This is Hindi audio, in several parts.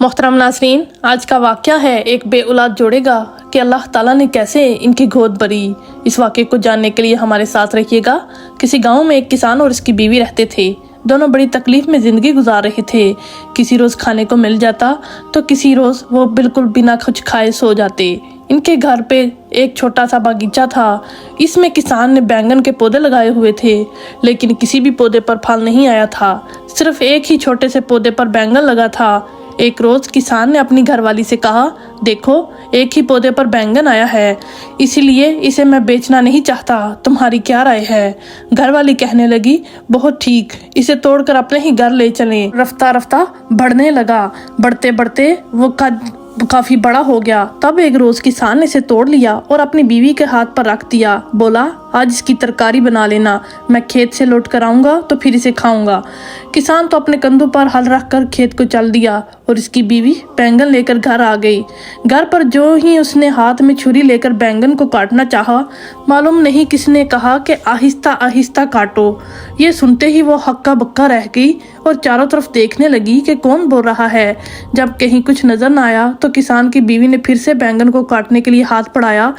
मोहतरम नाज़रीन, आज का वाक़या है एक बेऔलाद जोड़े का कि अल्लाह ताला ने कैसे इनकी गोद भरी। इस वाक़े को जानने के लिए हमारे साथ रहिएगा। किसी गांव में एक किसान और उसकी बीवी रहते थे। दोनों बड़ी तकलीफ में ज़िंदगी गुजार रहे थे। किसी रोज़ खाने को मिल जाता तो किसी रोज़ वो बिल्कुल बिना कुछ खाए सो जाते। इनके घर पे एक छोटा सा बागीचा था। इसमें किसान ने बैंगन के पौधे लगाए हुए थे, लेकिन किसी भी पौधे पर फल नहीं आया था। सिर्फ एक ही छोटे से पौधे पर बैंगन लगा था। एक रोज़ किसान ने अपनी घरवाली से कहा, देखो एक ही पौधे पर बैंगन आया है, इसीलिए इसे मैं बेचना नहीं चाहता, तुम्हारी क्या राय है। घरवाली कहने लगी, बहुत ठीक, इसे तोड़कर अपने ही घर ले चलें। रफ्ता रफ्ता बढ़ने लगा। बढ़ते बढ़ते वो काफी बड़ा हो गया। तब एक रोज किसान ने इसे तोड़ लिया और अपनी बीवी के हाथ पर रख दिया। बोला, आज इसकी तरकारी बना लेना, मैं खेत से लौट कर आऊंगा तो फिर इसे खाऊंगा। किसान तो अपने कंधों पर हल रखकर खेत को चल दिया और इसकी बीवी बैंगन लेकर घर आ गई। घर पर जो ही उसने हाथ में छुरी लेकर बैंगन को काटना चाहा, मालूम नहीं किसने कहा कि आहिस्ता आहिस्ता काटो। ये सुनते ही वो हक्का बक्का रह गई और चारों तरफ देखने लगी कि कौन बोल रहा है। जब कहीं कुछ नजर न आया तो किसान की बीवी ने फिर से बैंगन को काटने के लिए हाथ बढ़ाया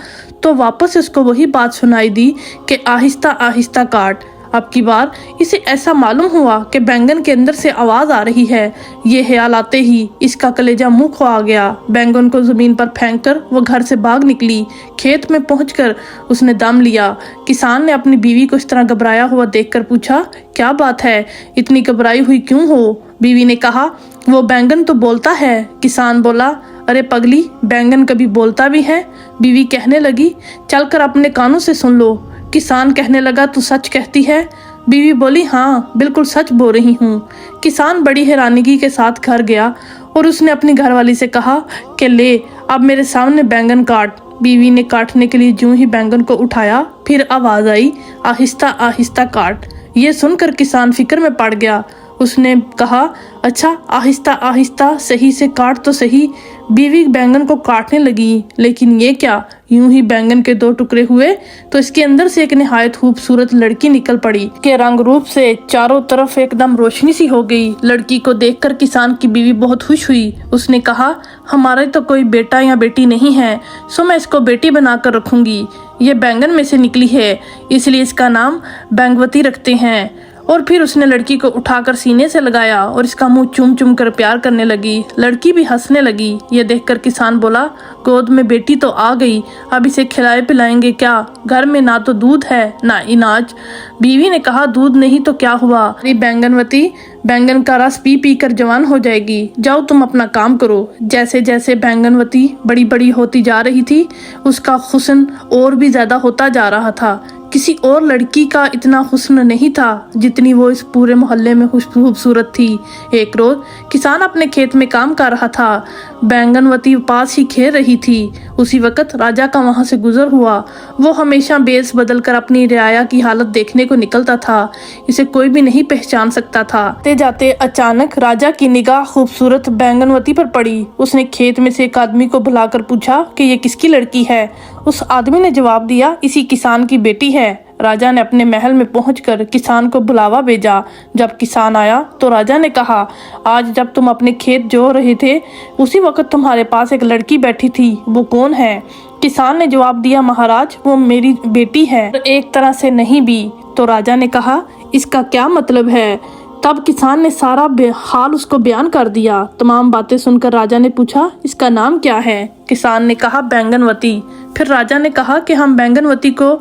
तो वापस उसको वही बात सुनाई दी कि आहिस्ता आहिस्ता काट। अब की बार इसे ऐसा मालूम हुआ कि बैंगन के अंदर से आवाज आ रही है। ये ख्याल आते ही इसका कलेजा मुंह को आ गया। बैंगन को जमीन पर फेंककर वो घर से भाग निकली। खेत में पहुंचकर उसने दम लिया। किसान ने अपनी बीवी को इस तरह घबराया हुआ देखकर पूछा, क्या बात है, इतनी घबराई हुई क्यों हो। बीवी ने कहा, वो बैंगन तो बोलता है। किसान बोला, अरे पगली, बैंगन कभी बोलता भी है। बीवी कहने लगी, चलकर अपने कानों से सुन लो। किसान कहने लगा, तू सच कहती है। बीवी बोली, हाँ बिल्कुल सच बोल रही हूँ। किसान बड़ी हैरानगी के साथ घर गया और उसने अपनी घरवाली से कहा कि ले अब मेरे सामने बैंगन काट। बीवी ने काटने के लिए यूं ही बैंगन को उठाया, फिर आवाज आई, आहिस्ता आहिस्ता काट। ये सुनकर किसान फिक्र में पड़ गया। उसने कहा, अच्छा आहिस्ता आहिस्ता सही से काट तो सही। बीवी बैंगन को काटने लगी, लेकिन ये क्या, यूं ही बैंगन के दो टुकड़े हुए तो इसके अंदर से एक निहायत खूबसूरत लड़की निकल पड़ी के रंग रूप से चारों तरफ एकदम रोशनी सी हो गई। लड़की को देखकर किसान की बीवी बहुत खुश हुई। उसने कहा, हमारे तो कोई बेटा या बेटी नहीं है, सो मैं इसको बेटी बनाकर रखूंगी। ये बैंगन में से निकली है, इसलिए इसका नाम बैंगवती रखते हैं। और फिर उसने लड़की को उठाकर सीने से लगाया और इसका मुंह चूम चूम कर प्यार करने लगी। लड़की भी हंसने लगी। ये देखकर किसान बोला, गोद में बेटी तो आ गई, अब इसे खिलाए पिलाएंगे क्या, घर में ना तो दूध है ना इनाज। बीवी ने कहा, दूध नहीं तो क्या हुआ, अरे बैंगनवती बैंगन का रस पी पी कर जवान हो जाएगी, जाओ तुम अपना काम करो। जैसे जैसे बैंगनवती बड़ी बड़ी होती जा रही थी, उसका हुस्न और भी ज्यादा होता जा रहा था। किसी और लड़की का इतना हुस्न नहीं था जितनी वो इस पूरे मोहल्ले में खूबसूरत थी। एक रोज किसान अपने खेत में काम कर रहा था। बैंगनवती पास ही खेल रही थी। उसी वक्त राजा का वहां से गुजर हुआ। वो हमेशा बेस बदल कर अपनी रियाया की हालत देखने को निकलता था। इसे कोई भी नहीं पहचान सकता था। जाते जाते अचानक राजा की निगाह खूबसूरत बैंगनवती पर पड़ी। उसने खेत में से एक आदमी को बुलाकर पूछा कि ये किसकी लड़की है। उस आदमी ने जवाब दिया, इसी किसान की बेटी है। राजा ने अपने महल में पहुंचकर किसान को बुलावा भेजा। जब किसान आया तो राजा ने कहा, आज जब तुम अपने खेत जो रहे थे उसी वक्त तुम्हारे पास एक लड़की बैठी थी, वो कौन है। किसान ने जवाब दिया, महाराज वो मेरी बेटी है, एक तरह से नहीं भी। तो राजा ने कहा, इसका क्या मतलब है। तब किसान ने सारा हाल उसको बयान कर दिया। तमाम बातें सुनकर राजा ने पूछा, इसका नाम क्या है। किसान ने कहा, बैंगनवती। फिर राजा ने कहा कि हम बैंगनवती को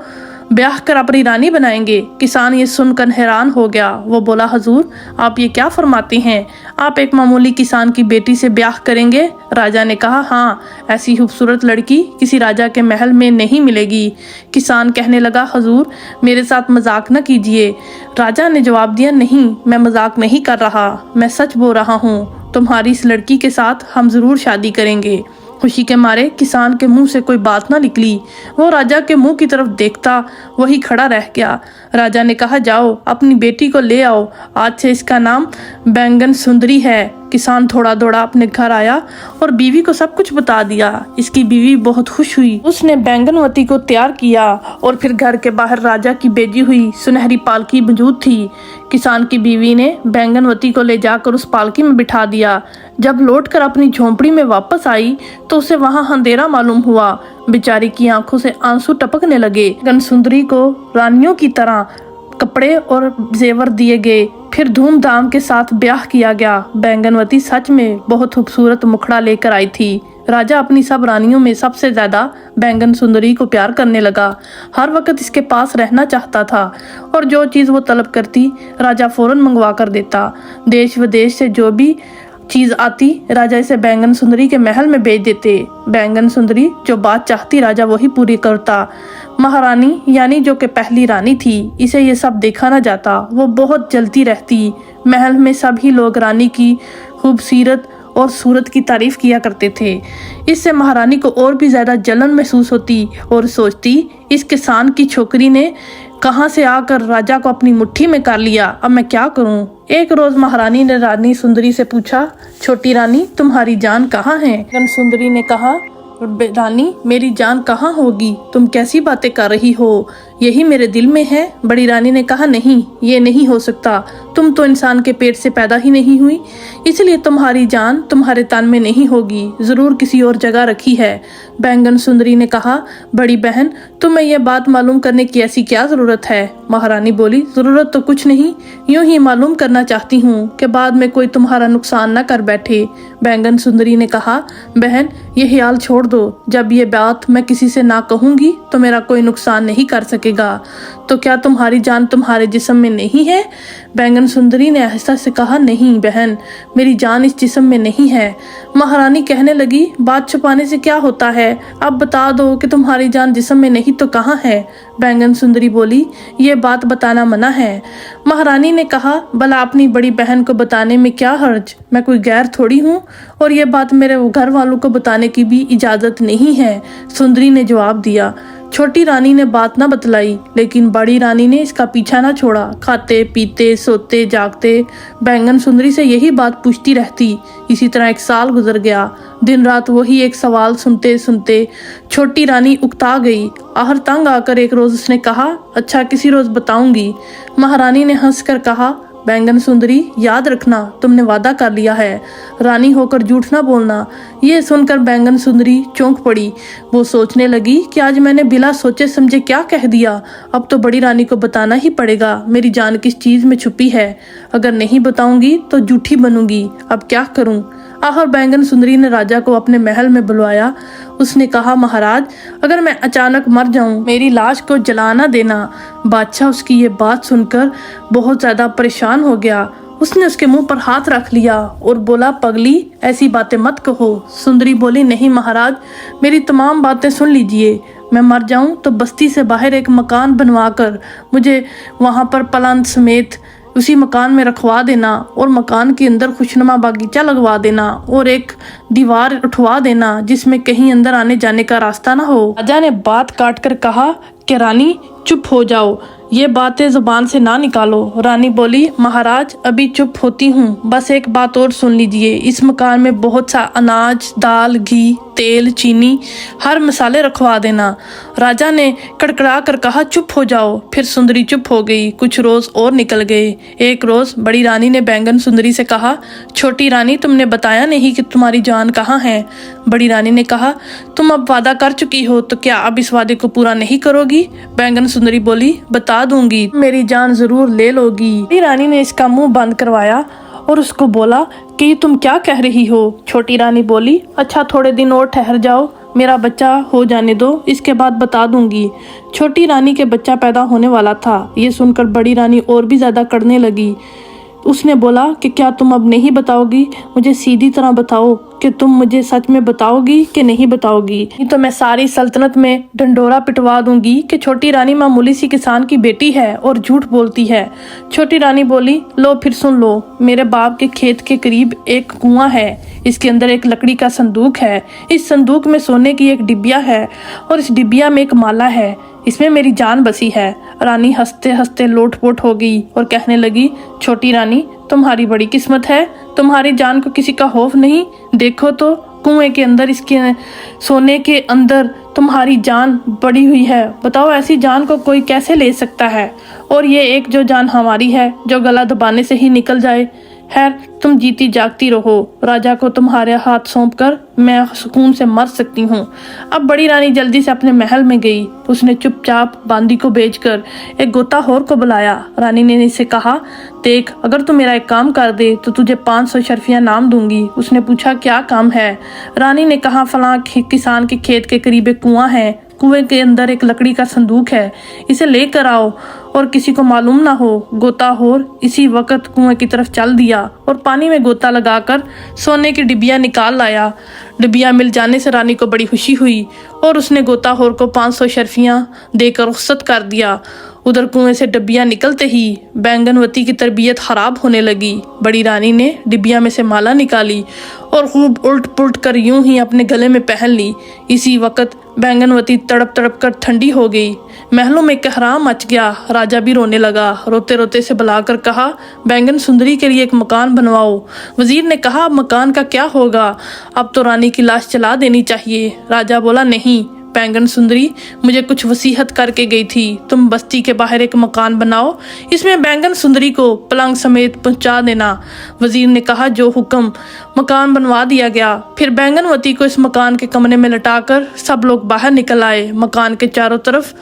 ब्याह कर अपनी रानी बनाएंगे। किसान ये सुनकर हैरान हो गया। वो बोला, हजूर आप ये क्या फरमाते हैं, आप एक मामूली किसान की बेटी से ब्याह करेंगे। राजा ने कहा, हाँ, ऐसी खूबसूरत लड़की किसी राजा के महल में नहीं मिलेगी। किसान कहने लगा, हजूर मेरे साथ मजाक न कीजिए। राजा ने जवाब दिया, नहीं मैं मजाक नहीं कर रहा, मैं सच बोल रहा हूँ, तुम्हारी इस लड़की के साथ हम जरूर शादी करेंगे। खुशी के मारे किसान के मुंह से कोई बात ना निकली। वो राजा के मुंह की तरफ देखता वही खड़ा रह गया। राजा ने कहा, जाओ अपनी बेटी को ले आओ, आज से इसका नाम बैंगन सुंदरी है। किसान थोड़ा दौड़ा अपने घर आया और बीवी को सब कुछ बता दिया। इसकी बीवी बहुत खुश हुई। उसने बैंगनवती को तैयार किया और फिर घर के बाहर राजा की भेजी हुई सुनहरी पालकी मौजूद थी। किसान की बीवी ने बैंगनवती को ले जाकर उस पालकी में बिठा दिया। जब लौटकर अपनी झोंपड़ी में वापस आई तो उसे वहां अंधेरा मालूम हुआ। बेचारी की आंखों से आंसू टपकने लगे। सुंदरी को रानियों की तरह कपड़े और जेवर दिए गए। फिर धूमधाम के साथ ब्याह किया गया। बैंगनवती सच में बहुत खूबसूरत मुखड़ा लेकर आई थी। राजा अपनी सब रानियों में सबसे ज्यादा बैंगन सुंदरी को प्यार करने लगा। हर वक्त इसके पास रहना चाहता था और जो चीज वो तलब करती राजा फौरन मंगवा कर देता। देश विदेश से जो भी चीज आती राजा इसे बैंगन सुंदरी के महल में भेज देते। बैंगन सुंदरी जो बात चाहती राजा वही पूरी करता। महारानी यानी जो कि पहली रानी थी, इसे ये सब देखा न जाता। वो बहुत जलती रहती। महल में सभी लोग रानी की खूबसूरत और सूरत की तारीफ किया करते थे। इससे महारानी को और भी ज्यादा जलन महसूस होती और सोचती इस किसान की छोकरी ने कहां से आकर राजा को अपनी मुट्ठी में कर लिया। अब मैं क्या करूं। एक रोज महारानी ने रानी सुंदरी से पूछा, छोटी रानी तुम्हारी जान कहाँ है। सुंदरी ने कहा, रानी मेरी जान कहाँ होगी, तुम कैसी बातें कर रही हो, यही मेरे दिल में है। बड़ी रानी ने कहा, नहीं ये नहीं हो सकता, तुम तो इंसान के पेट से पैदा ही नहीं हुई, इसलिए तुम्हारी जान तुम्हारे तन में नहीं होगी, जरूर किसी और जगह रखी है। बैंगन सुंदरी ने कहा, बड़ी बहन तुम्हें यह बात मालूम करने की ऐसी क्या जरूरत है। महारानी बोली, जरूरत तो कुछ नहीं, यूं ही मालूम करना चाहती हूँ कि बाद में कोई तुम्हारा नुकसान न कर बैठे। बैंगन सुंदरी ने कहा, बहन ये ख्याल छोड़ दो, जब ये बात मैं किसी से ना कहूंगी तो मेरा कोई नुकसान नहीं कर सकेगा। तो क्या तुम्हारी जान तुम्हारे जिस्म में नहीं है। बैंगन सुंदरी ने आहिस्ता से कहा, नहीं बहन मेरी जान इस जिस्म में नहीं है। महारानी कहने लगी, बात छुपाने से क्या होता है, अब बता दो कि तुम्हारी जान जिस्म में नहीं तो कहाँ है। बैंगन सुंदरी बोली, ये बात बताना मना है। महारानी ने कहा, भला अपनी बड़ी बहन को बताने में क्या हर्ज, मैं कोई गैर थोड़ी हूँ और ये बात मेरे घर वालों को बताने की भी इजाजत नहीं है। सुंदरी ने जवाब दिया। छोटी रानी ने बात न बतलाई, लेकिन बड़ी रानी ने इसका पीछा न छोड़ा। खाते पीते सोते जागते बैंगन सुंदरी से यही बात पूछती रहती। इसी तरह 1 साल गुजर गया। दिन रात वही एक सवाल सुनते सुनते छोटी रानी उकता गई। आहर तंग आकर एक रोज उसने कहा, अच्छा किसी रोज बताऊंगी। महारानी ने हंसकर कहा, बैंगन सुंदरी याद रखना तुमने वादा कर लिया है, रानी होकर झूठ ना बोलना। ये सुनकर बैंगन सुंदरी चौंक पड़ी। वो सोचने लगी कि आज मैंने बिना सोचे समझे क्या कह दिया। अब तो बड़ी रानी को बताना ही पड़ेगा मेरी जान किस चीज में छुपी है। अगर नहीं बताऊंगी तो झूठी बनूंगी, अब क्या करूं। आखिर बैंगन सुंदरी ने राजा को अपने महल में बुलवाया। उसने कहा, महाराज अगर मैं अचानक मर जाऊं मेरी लाश को जला ना देना। बादशाह उसकी ये बात सुनकर बहुत ज्यादा परेशान हो गया। उसने उसके मुंह पर हाथ रख लिया और बोला, पगली ऐसी बातें मत कहो। सुंदरी बोली, नहीं महाराज मेरी तमाम बातें सुन लीजिए। मैं मर जाऊं तो बस्ती से बाहर एक मकान बनवाकर मुझे वहां पर पलंग समेत उसी मकान में रखवा देना और मकान के अंदर खुशनुमा बागीचा लगवा देना और एक दीवार उठवा देना जिसमें कहीं अंदर आने जाने का रास्ता ना हो। राजा ने बात काट कर कहा कि रानी चुप हो जाओ, ये बातें जुबान से ना निकालो। रानी बोली, महाराज अभी चुप होती हूँ, बस एक बात और सुन लीजिए। इस मकान में बहुत सा अनाज, दाल, घी, तेल, चीनी, हर मसाले रखवा देना। राजा ने कड़कड़ा कर कहा, चुप हो जाओ। फिर सुंदरी चुप हो गई। कुछ रोज और निकल गए। एक रोज बड़ी रानी ने बैंगन सुंदरी से कहा, छोटी रानी तुमने बताया नहीं कि तुम्हारी जान कहाँ है। बड़ी रानी ने कहा, तुम अब वादा कर चुकी हो तो क्या अब इस वादे को पूरा नहीं करोगी। बैंगन सुंदरी बोली, बता दूंगी, मेरी जान जरूर ले लोगी। बड़ी रानी ने इसका मुंह बंद करवाया और उसको बोला कि तुम क्या कह रही हो। छोटी रानी बोली, अच्छा थोड़े दिन और ठहर जाओ, मेरा बच्चा हो जाने दो, इसके बाद बता दूंगी। छोटी रानी के बच्चा पैदा होने वाला था। ये सुनकर बड़ी रानी और भी ज्यादा कड़ने लगी। उसने बोला कि क्या तुम अब नहीं बताओगी, मुझे सीधी तरह बताओ कि तुम मुझे सच में बताओगी कि नहीं बताओगी, नहीं तो मैं सारी सल्तनत में ढंडोरा पिटवा दूंगी कि छोटी रानी मामूली सी किसान की बेटी है और झूठ बोलती है। छोटी रानी बोली, लो फिर सुन लो, मेरे बाप के खेत के करीब एक कुआं है, इसके अंदर एक लकड़ी का संदूक है, इस संदूक में सोने की एक डिबिया है और इस डिबिया में एक माला है, इसमें मेरी जान बसी है। रानी हंसते हंसते लोटपोट हो गई और कहने लगी, छोटी रानी तुम्हारी बड़ी किस्मत है, तुम्हारी जान को किसी का खौफ नहीं। देखो तो कुएं के अंदर, इसके सोने के अंदर तुम्हारी जान पड़ी हुई है। बताओ ऐसी जान को कोई कैसे ले सकता है? और ये एक जो जान हमारी है, जो गला दबाने से ही निकल जाए। खैर, तुम जीती जागती रहो। राजा को तुम्हारे हाथ सौंपकर मैं सुकून से मर सकती हूँ। अब बड़ी रानी जल्दी से अपने महल में गई। उसने चुपचाप बांदी को भेजकर एक गोताखोर को बुलाया। रानी ने इसे कहा, देख, अगर तू मेरा एक काम कर दे तो तुझे 500 शर्फियाँ नाम दूंगी। उसने पूछा, क्या काम है? रानी ने कहा, फलां किसान के खेत के करीब एक कुआं है। कुएं के अंदर एक लकड़ी का संदूक है, इसे लेकर आओ और किसी को मालूम ना हो। गोताखोर इसी वक्त कुएं की तरफ चल दिया और पानी में गोता लगाकर सोने की डिबिया निकाल लाया। डिबिया मिल जाने से रानी को बड़ी खुशी हुई और उसने गोताखोर को 500 शर्फियाँ देकर रुखसत कर दिया। उधर कुएं से डिबिया निकलते ही बैंगनवती की तरबियत खराब होने लगी। बड़ी रानी ने डिबिया में से माला निकाली और खूब उल्ट पुल्ट कर यूं ही अपने गले में पहन ली। इसी वक्त बैंगनवती तड़प तड़प कर ठंडी हो गई। महलों में कहराम मच गया। राजा भी रोने लगा। रोते रोते से बुलाकर कहा, बैंगन सुंदरी के लिए एक मकान बनवाओ। वजीर ने कहा, अब मकान का क्या होगा? अब तो रानी की लाश जला देनी चाहिए। राजा बोला, नहीं बैंगन सुंदरी मुझे कुछ वसीहत करके गई थी। तुम बस्ती के बाहर एक मकान बनाओ, इसमें बैंगन सुंदरी को पलंग समेत पहुंचा देना। वजीर ने कहा, जो हुक्म। मकान बनवा दिया गया। फिर बैंगनवती को इस मकान के कमरे में लटाकर सब लोग बाहर निकल आए। मकान के चारों तरफ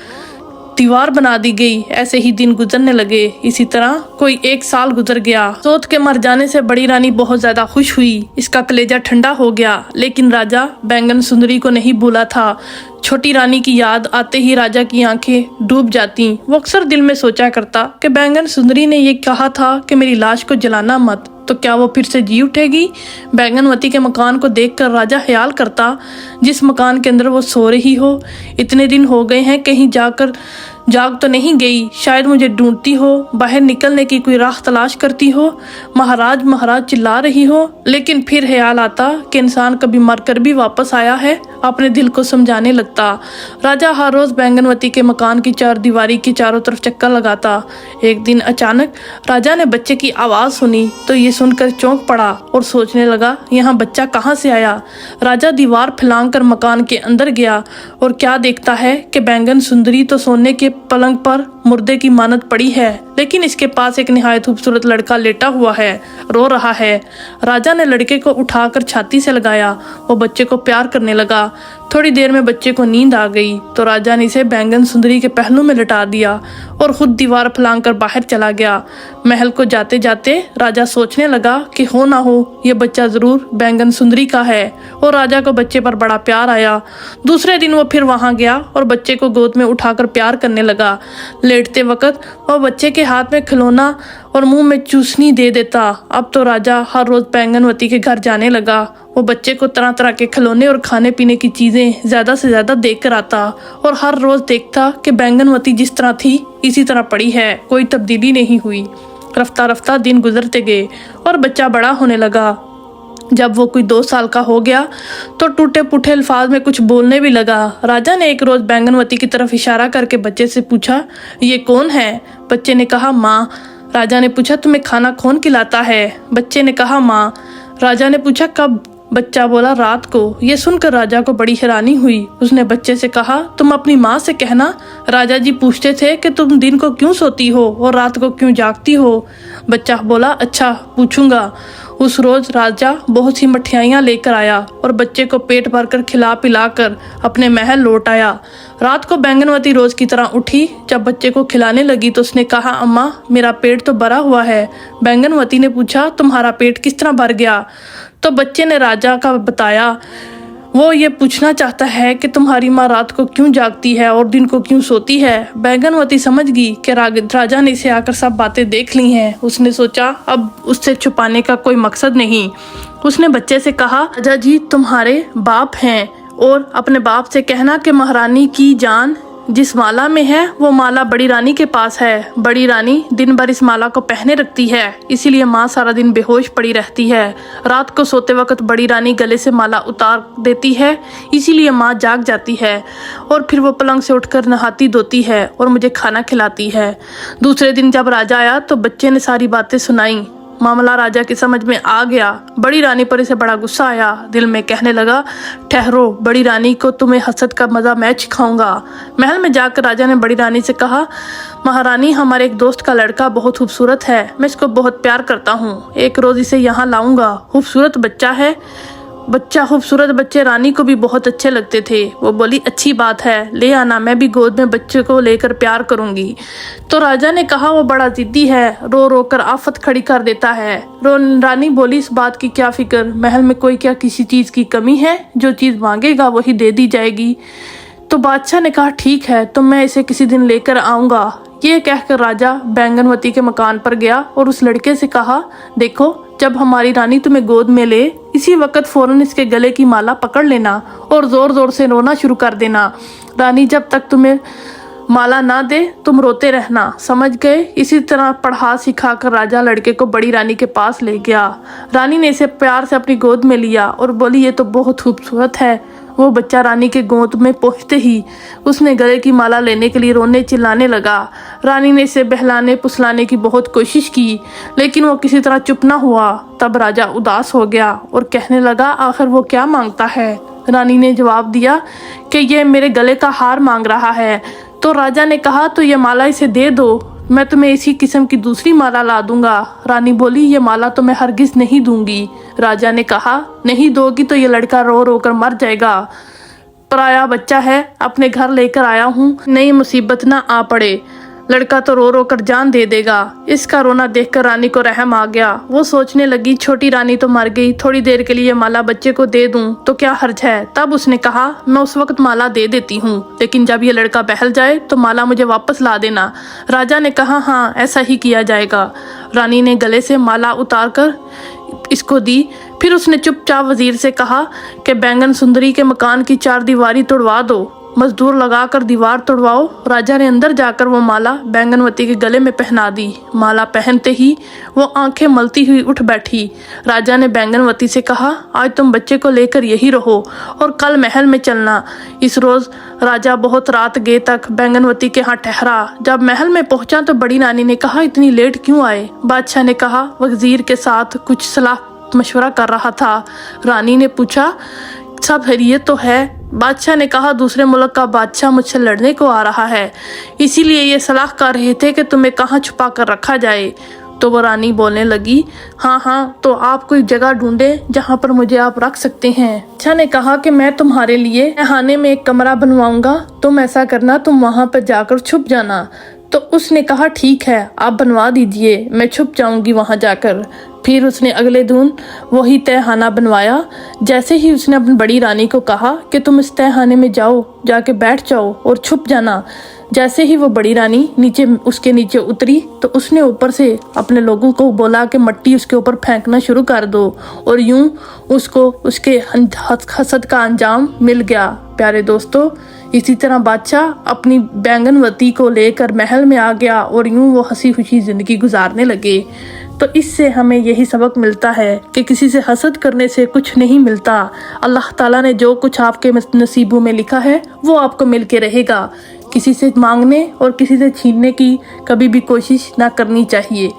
दीवार बना दी गई। ऐसे ही दिन गुजरने लगे। इसी तरह कोई 1 साल गुजर गया। सोत के मर जाने से बड़ी रानी बहुत ज्यादा खुश हुई। इसका कलेजा ठंडा हो गया। लेकिन राजा बैंगन सुंदरी को नहीं भूला था। छोटी रानी की याद आते ही राजा की आंखें डूब जाती। वो अक्सर दिल में सोचा करता कि बैंगन सुंदरी ने ये कहा था कि मेरी लाश को जलाना मत, तो क्या वो फिर से जी उठेगी? बैंगनवती के मकान को देखकर राजा ख्याल करता, जिस मकान के अंदर वो सो रही हो। इतने दिन हो गए हैं, कहीं जाग तो नहीं गई। शायद मुझे ढूंढती हो, बाहर निकलने की कोई राह तलाश करती हो, महाराज महाराज चिल्ला रही हो। लेकिन फिर ख्याल आता कि इंसान कभी मरकर भी वापस आया है। अपने दिल को समझाने लगता। राजा हर रोज बैंगनवती के मकान की चारदीवारी के चारों तरफ चक्कर लगाता। एक दिन अचानक राजा ने बच्चे की आवाज सुनी तो ये सुनकर चौंक पड़ा और सोचने लगा, यहाँ बच्चा कहाँ से आया? राजा दीवार फैलाकर मकान के अंदर गया और क्या देखता है कि बैंगन सुंदरी तो सोने के पलंग पर मुर्दे की मानद पड़ी है, लेकिन इसके पास एक निहायत खूबसूरत लड़का लेटा हुआ है, रो रहा है। राजा ने लड़के को उठाकर छाती से लगाया। वो बच्चे को प्यार करने लगा। थोड़ी देर में बच्चे को नींद आ गई तो राजा ने इसे बैंगन सुंदरी के पहलू में लटा दिया और खुद दीवार फैलाकर बाहर चला गया। महल को जाते जाते राजा सोचने लगा कि हो ना हो ये बच्चा जरूर बैंगन सुंदरी का है, और राजा को बच्चे पर बड़ा प्यार आया। दूसरे दिन वो फिर वहां गया और बच्चे को गोद में उठाकर प्यार करने लगा। लेटते वक्त वो बच्चे के हाथ में खिलौना और मुंह में चूसनी दे देता। अब तो राजा हर रोज बैंगनवती के घर जाने लगा। वो बच्चे को तरह तरह के खिलौने और खाने पीने की चीजें ज्यादा से ज्यादा देख कर आता और हर रोज देखता कि बैंगनवती जिस तरह थी इसी तरह पड़ी है, कोई तब्दीली नहीं हुई। रफ्ता रफ्ता दिन गुजरते गए और बच्चा बड़ा होने लगा। जब वो कोई 2 साल का हो गया तो टूटे पुठे अल्फाज में कुछ बोलने भी लगा। राजा ने एक रोज बैंगनवती की तरफ इशारा करके बच्चे से पूछा, ये कौन है? बच्चे ने कहा, माँ। राजा ने पूछा, तुम्हें खाना कौन खिलाता है? बच्चे ने कहा, माँ। राजा ने पूछा, कब? बच्चा बोला, रात को। ये सुनकर राजा को बड़ी हैरानी हुई। उसने बच्चे से कहा, तुम अपनी माँ से कहना, राजा जी पूछते थे कि तुम दिन को क्यों सोती हो और रात को क्यों जागती हो। बच्चा बोला, अच्छा पूछूंगा। उस रोज राजा बहुत सी मठियाइयाँ लेकर आया और बच्चे को पेट भरकर खिला पिलाकर अपने महल लौट आया। रात को बैंगनवती रोज की तरह उठी। जब बच्चे को खिलाने लगी तो उसने कहा, अम्मा मेरा पेट तो भरा हुआ है। बैंगनवती ने पूछा, तुम्हारा पेट किस तरह भर गया? तो बच्चे ने राजा का बताया। वो ये पूछना चाहता है कि तुम्हारी माँ रात को क्यों जागती है और दिन को क्यों सोती है। बैंगनवती समझ गई कि राजा ने इसे आकर सब बातें देख ली हैं। उसने सोचा अब उससे छुपाने का कोई मकसद नहीं। उसने बच्चे से कहा, राजा जी तुम्हारे बाप हैं और अपने बाप से कहना कि महारानी की जान जिस माला में है वो माला बड़ी रानी के पास है। बड़ी रानी दिन भर इस माला को पहने रखती है, इसीलिए माँ सारा दिन बेहोश पड़ी रहती है। रात को सोते वक्त बड़ी रानी गले से माला उतार देती है, इसीलिए माँ जाग जाती है और फिर वो पलंग से उठकर नहाती धोती है और मुझे खाना खिलाती है। दूसरे दिन जब राजा आया तो बच्चे ने सारी बातें सुनाई। मामला राजा की समझ में आ गया। बड़ी रानी पर इसे बड़ा गुस्सा आया। दिल में कहने लगा, ठहरो, बड़ी रानी को तुम्हें हसद का मज़ा मैं सिखाऊंगा। महल में जाकर राजा ने बड़ी रानी से कहा, महारानी, हमारे एक दोस्त का लड़का बहुत खूबसूरत है, मैं इसको बहुत प्यार करता हूँ। एक रोज़ इसे यहाँ लाऊंगा। खूबसूरत बच्चा है। खूबसूरत बच्चे रानी को भी बहुत अच्छे लगते थे। वो बोली, अच्छी बात है, ले आना, मैं भी गोद में बच्चे को लेकर प्यार करूंगी। तो राजा ने कहा, वो बड़ा जिद्दी है, रो रो कर आफत खड़ी कर देता है। रानी बोली, इस बात की क्या फिक्र, महल में कोई क्या किसी चीज़ की कमी है? जो चीज़ मांगेगा वही दे दी जाएगी। तो बादशाह ने कहा, ठीक है, तो मैं इसे किसी दिन लेकर आऊँगा। ये कहकर राजा बैंगनवती के मकान पर गया और उस लड़के से कहा, देखो, जब हमारी रानी तुम्हें गोद में ले, इसी वक्त फौरन इसके गले की माला पकड़ लेना और जोर जोर से रोना शुरू कर देना। रानी जब तक तुम्हें माला ना दे तुम रोते रहना, समझ गए? इसी तरह पढ़ा सिखाकर राजा लड़के को बड़ी रानी के पास ले गया। रानी ने इसे प्यार से अपनी गोद में लिया और बोली, ये तो बहुत खूबसूरत है। वो बच्चा रानी के गोद में पहुंचते ही उसने गले की माला लेने के लिए रोने चिल्लाने लगा। रानी ने इसे बहलाने फुसलाने की बहुत कोशिश की, लेकिन वो किसी तरह चुप ना हुआ। तब राजा उदास हो गया और कहने लगा, आखिर वो क्या मांगता है? रानी ने जवाब दिया कि ये मेरे गले का हार मांग रहा है। तो राजा ने कहा, तो ये माला इसे दे दो, मैं तुम्हें इसी किस्म की दूसरी माला ला दूंगा। रानी बोली, ये माला तो मैं हरगिज नहीं दूंगी। राजा ने कहा, नहीं दोगी तो ये लड़का रो रो कर मर जाएगा। पराया बच्चा है, अपने घर लेकर आया हूँ, नई मुसीबत ना आ पड़े। लड़का तो रो रो कर जान दे देगा। इसका रोना देखकर रानी को रहम आ गया। वो सोचने लगी, छोटी रानी तो मर गई, थोड़ी देर के लिए माला बच्चे को दे दूं तो क्या हर्ज है। तब उसने कहा, मैं उस वक्त माला दे देती हूँ, लेकिन जब ये लड़का बहल जाए तो माला मुझे वापस ला देना। राजा ने कहा, हाँ, ऐसा ही किया जाएगा। रानी ने गले से माला उतार कर इसको दी। फिर उसने चुपचाप वजीर से कहा कि बैंगन सुंदरी के मकान की 4 दीवारी तोड़वा दो, मजदूर लगाकर दीवार तोड़वाओ। राजा ने अंदर जाकर वो माला बैंगनवती के गले में पहना दी। माला पहनते ही वो आंखें मलती हुई उठ बैठी। राजा ने बैंगनवती से कहा, आज तुम बच्चे को लेकर यही रहो और कल महल में चलना। इस रोज़ राजा बहुत रात गए तक बैंगनवती के यहाँ ठहरा। जब महल में पहुंचा तो बड़ी रानी ने कहा, इतनी लेट क्यों आए? बादशाह ने कहा, वजीर के साथ कुछ सलाह मशवरा कर रहा था। रानी ने पूछा, सब खैरियत तो है? बादशाह ने कहा, दूसरे मुल्क का बादशाह मुझसे लड़ने को आ रहा है, इसीलिए ये सलाह कर रहे थे कि तुम्हें कहाँ छुपा कर रखा जाए। तो वो रानी बोलने लगी, हाँ, तो आप कोई जगह ढूंढे जहाँ पर मुझे आप रख सकते हैं। बादशाह ने कहा कि मैं तुम्हारे लिए तहखाने में एक कमरा बनवाऊंगा, तुम ऐसा करना, तुम वहाँ पर जाकर छुप जाना। तो उसने कहा, ठीक है, आप बनवा दीजिए, मैं छुप जाऊंगी वहाँ जाकर। फिर उसने अगले दिन वही तहखाना बनवाया। जैसे ही उसने अपनी बड़ी रानी को कहा कि तुम इस तहखाने में जाओ, जाके बैठ जाओ और छुप जाना। जैसे ही वो बड़ी रानी उसके नीचे उतरी तो उसने ऊपर से अपने लोगों को बोला कि मट्टी उसके ऊपर फेंकना शुरू कर दो, और यूं उसको उसके हसद का अंजाम मिल गया। प्यारे दोस्तों, इसी तरह बादशाह अपनी बैंगनवती को लेकर महल में आ गया और यूं वो हंसी खुशी जिंदगी गुजारने लगे। तो इससे हमें यही सबक मिलता है कि किसी से हसद करने से कुछ नहीं मिलता। अल्लाह ताला ने जो कुछ आपके नसीबों में लिखा है वो आपको मिल के रहेगा। किसी से मांगने और किसी से छीनने की कभी भी कोशिश ना करनी चाहिए।